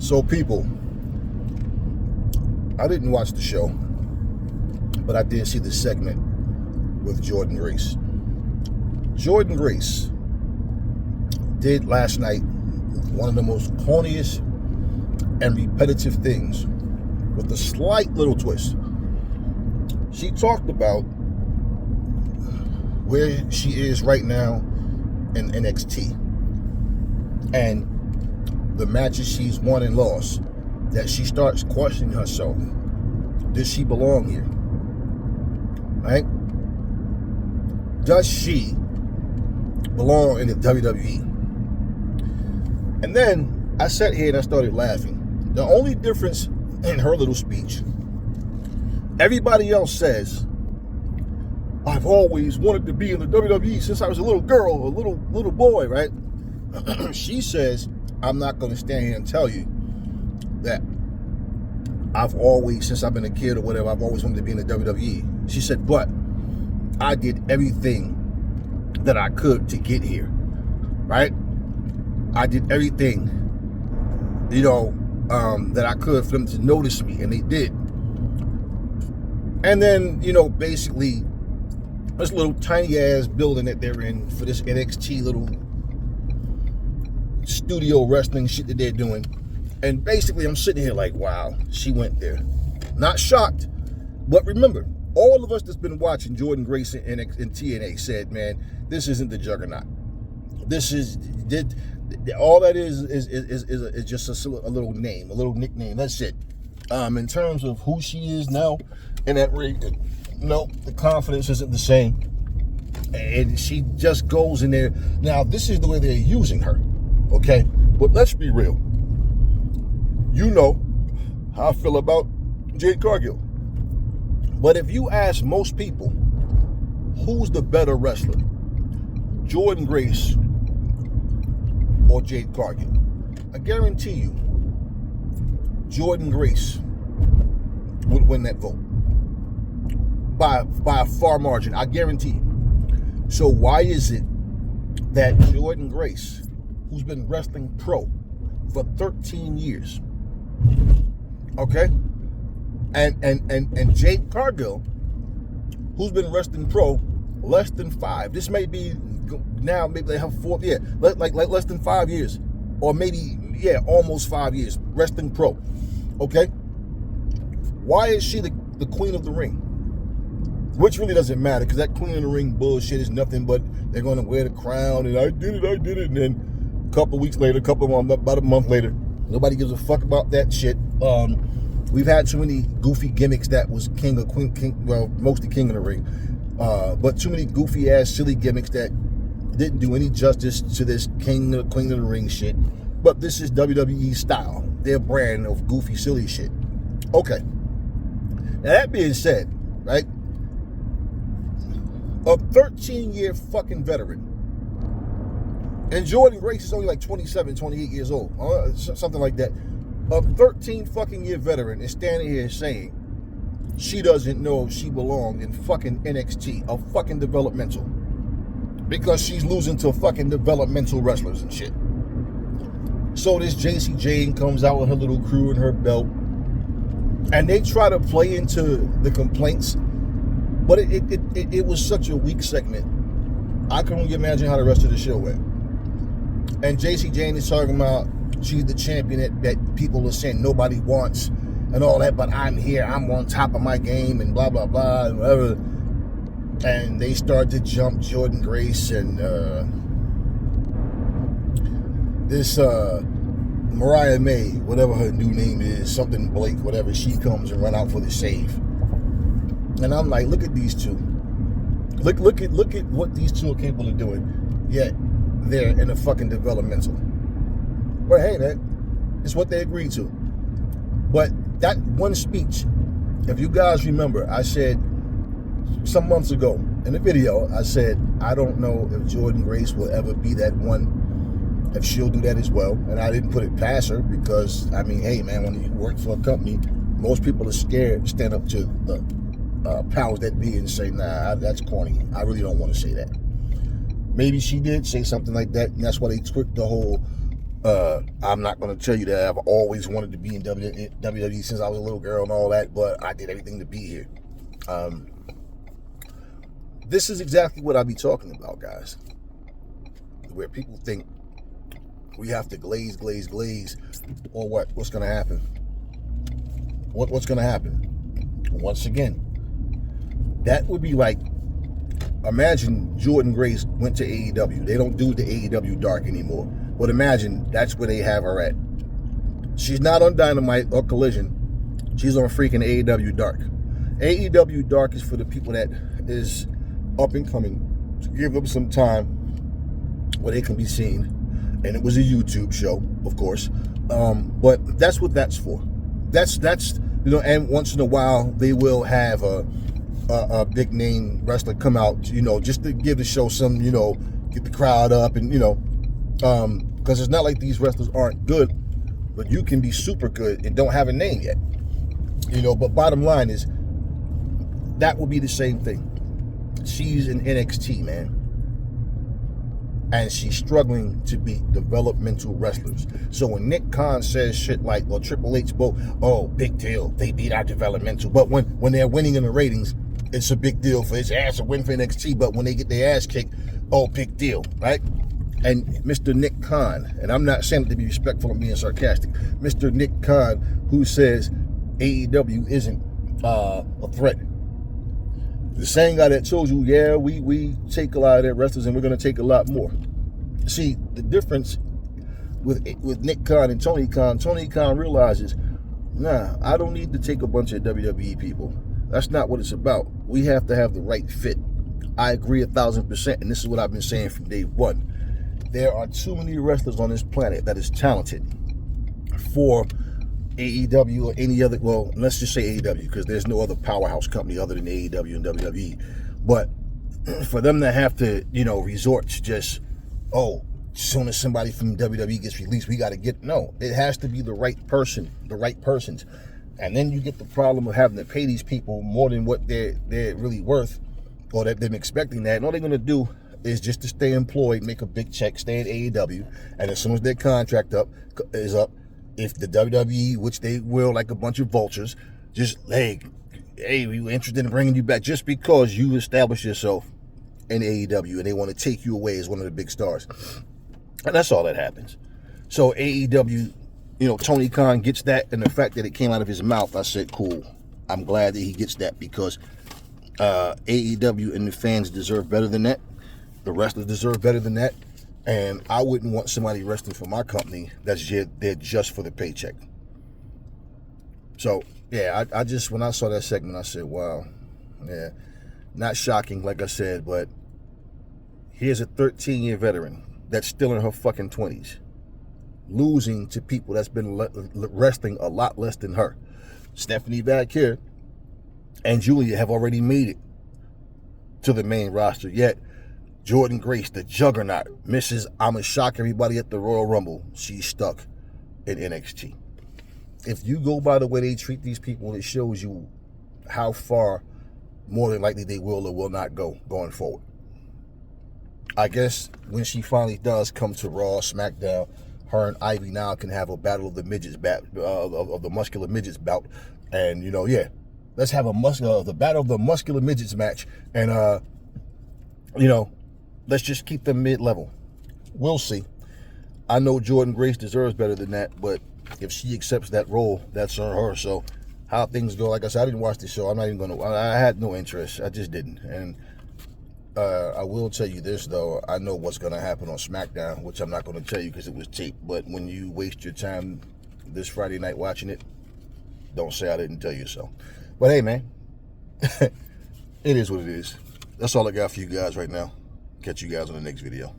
So people, I didn't watch the show, but I did see the segment with Jordynne Grace. Jordynne Grace did last night one of the most corniest and repetitive things with a slight little twist. She talked about where she is right now in NXT and the matches she's won and lost, that she starts questioning herself. Does she belong here? Right? Does she belong in the WWE? And then I sat here and I started laughing. The only difference in her little speech, everybody else says, I've always wanted to be in the WWE since I was a little girl, a little boy, right? She says, I'm not going to stand here and tell you that I've always, since I've been a kid or whatever, I've always wanted to be in the WWE. She said, but I did everything that I could to get here, right? I did everything, that I could for them to notice me, and they did. And then, basically, this little tiny ass building that they're in for this NXT little studio wrestling shit that they're doing. And basically, I'm sitting here like, wow, she went there. Not shocked, but remember, all of us that's been watching Jordynne Grace in TNA said, man, this isn't the Juggernaut. This is all that is just a little name, a little nickname. That's it. In terms of who she is now in that ring, no, the confidence isn't the same. And she just goes in there. Now, this is the way they're using her, okay? But let's be real. You know how I feel about Jade Cargill. But if you ask most people, who's the better wrestler, Jordynne Grace or Jade Cargill, I guarantee you, Jordynne Grace would win that vote by a far margin. I guarantee you. So why is it that Jordynne Grace, who's been wrestling pro for 13 years, okay, and Jade Cargill, who's been wrestling pro less than 5, this may be now, maybe they have 4, like less than 5 years, or maybe, almost 5 years wrestling pro, okay? Why is she the queen of the ring? Which really doesn't matter, because that queen of the ring bullshit is nothing but they're going to wear the crown, and I did it, and then a couple weeks later, about a month later, nobody gives a fuck about that shit. We've had too many goofy gimmicks that was king or queen, well, mostly king of the ring, but too many goofy ass silly gimmicks that didn't do any justice to this king or queen of the ring shit. But this is WWE style, their brand of goofy silly shit. Okay. Now that being said, right, a 13-year fucking veteran, and Jordynne Grace is only like 27, 28 years old, something like that. A 13 fucking year veteran is standing here saying she doesn't know if she belonged in fucking NXT, a fucking developmental, because she's losing to fucking developmental wrestlers and shit. So this JC Jane comes out with her little crew and her belt, and they try to play into the complaints, but it was such a weak segment. I can only imagine how the rest of the show went. And JC Jane is talking about she's the champion that people are saying nobody wants and all that, but I'm here, I'm on top of my game, and blah, blah, blah, and whatever. And they start to jump Jordynne Grace and this Mariah May, whatever her new name is, something Blake, whatever, she comes and run out for the save. And I'm like, look at these two. Look at what these two are capable of doing. Yet they're in a fucking developmental. But hey, it's what they agreed to. But that one speech, if you guys remember, I said some months ago in the video, I said, I don't know if Jordynne Grace will ever be that one, if she'll do that as well. And I didn't put it past her because, I mean, hey, man, when you work for a company, most people are scared to stand up to the powers that be and say, nah, that's corny. I really don't want to say that. Maybe she did say something like that, and that's why they tweaked the whole I'm not going to tell you that I've always wanted to be in WWE since I was a little girl and all that, but I did everything to be here. This is exactly what I be talking about, guys. Where people think we have to glaze, or what? What's going to happen? What's going to happen? Once again, that would be like, imagine Jordynne Grace went to AEW. They don't do the AEW Dark anymore. But imagine that's where they have her at. She's not on Dynamite or Collision. She's on freaking AEW Dark. AEW Dark is for the people that is up and coming, to give them some time where they can be seen. And it was a YouTube show, of course. But that's what that's for. That's you know, and once in a while they will have a big name wrestler come out, you know, just to give the show some, you know, get the crowd up, and you know, because it's not like these wrestlers aren't good, but you can be super good and don't have a name yet, you know. But bottom line is, that will be the same thing. She's in NXT, man, and she's struggling to beat developmental wrestlers. So when Nick Khan says shit like, well, Triple H both, oh, big deal, they beat our developmental. But when they're winning in the ratings, it's a big deal for his ass to win for NXT. But when they get their ass kicked, oh, big deal, right? And Mr. Nick Khan, and I'm not saying it to be respectful, I'm being sarcastic, Mr. Nick Khan, who says AEW isn't a threat. The same guy that told you, yeah, we take a lot of their wrestlers and we're going to take a lot more. See, the difference with Nick Khan and Tony Khan realizes, nah, I don't need to take a bunch of WWE people. That's not what it's about. We have to have the right fit. I agree 1,000%, and this is what I've been saying from day one. There are too many wrestlers on this planet that is talented for AEW or any other, well, let's just say AEW, because there's no other powerhouse company other than AEW and WWE. But for them to have to, you know, resort to just, oh, as soon as somebody from WWE gets released, we got to get, no, it has to be the right person, the right persons. And then you get the problem of having to pay these people more than what they're really worth, or that they're expecting that. And all they're going to do is just to stay employed, make a big check, stay at AEW, and as soon as their contract is up, if the WWE, which they will, like a bunch of vultures, just, hey, we were interested in bringing you back just because you established yourself in AEW and they want to take you away as one of the big stars. And that's all that happens. So AEW, you know, Tony Khan gets that, and the fact that it came out of his mouth, I said, cool. I'm glad that he gets that, because AEW and the fans deserve better than that. The wrestlers deserve better than that. And I wouldn't want somebody wrestling for my company that's there just for the paycheck. So, yeah, I just, when I saw that segment, I said, wow. Yeah, not shocking, like I said, but here's a 13-year veteran that's still in her fucking 20s, losing to people that's been wrestling a lot less than her. Stephanie back here and Julia have already made it to the main roster, yet Jordynne Grace, the juggernaut, Mrs. I'ma shock everybody at the Royal Rumble, she's stuck in NXT. If you go by the way they treat these people, it shows you how far more than likely they will or will not go going forward. I guess when she finally does come to Raw, SmackDown, her and Ivy now can have a battle of the midgets, of the muscular midgets bout, and you know, yeah, let's have the battle of the muscular midgets match, and you know, let's just keep them mid-level. We'll see. I know Jordynne Grace deserves better than that, but if she accepts that role, that's on her. So how things go, like I said, I didn't watch the show. I'm not even going to. I had no interest. I just didn't. And I will tell you this, though. I know what's going to happen on SmackDown, which I'm not going to tell you because it was taped. But when you waste your time this Friday night watching it, don't say I didn't tell you so. But hey, man, it is what it is. That's all I got for you guys right now. Catch you guys on the next video.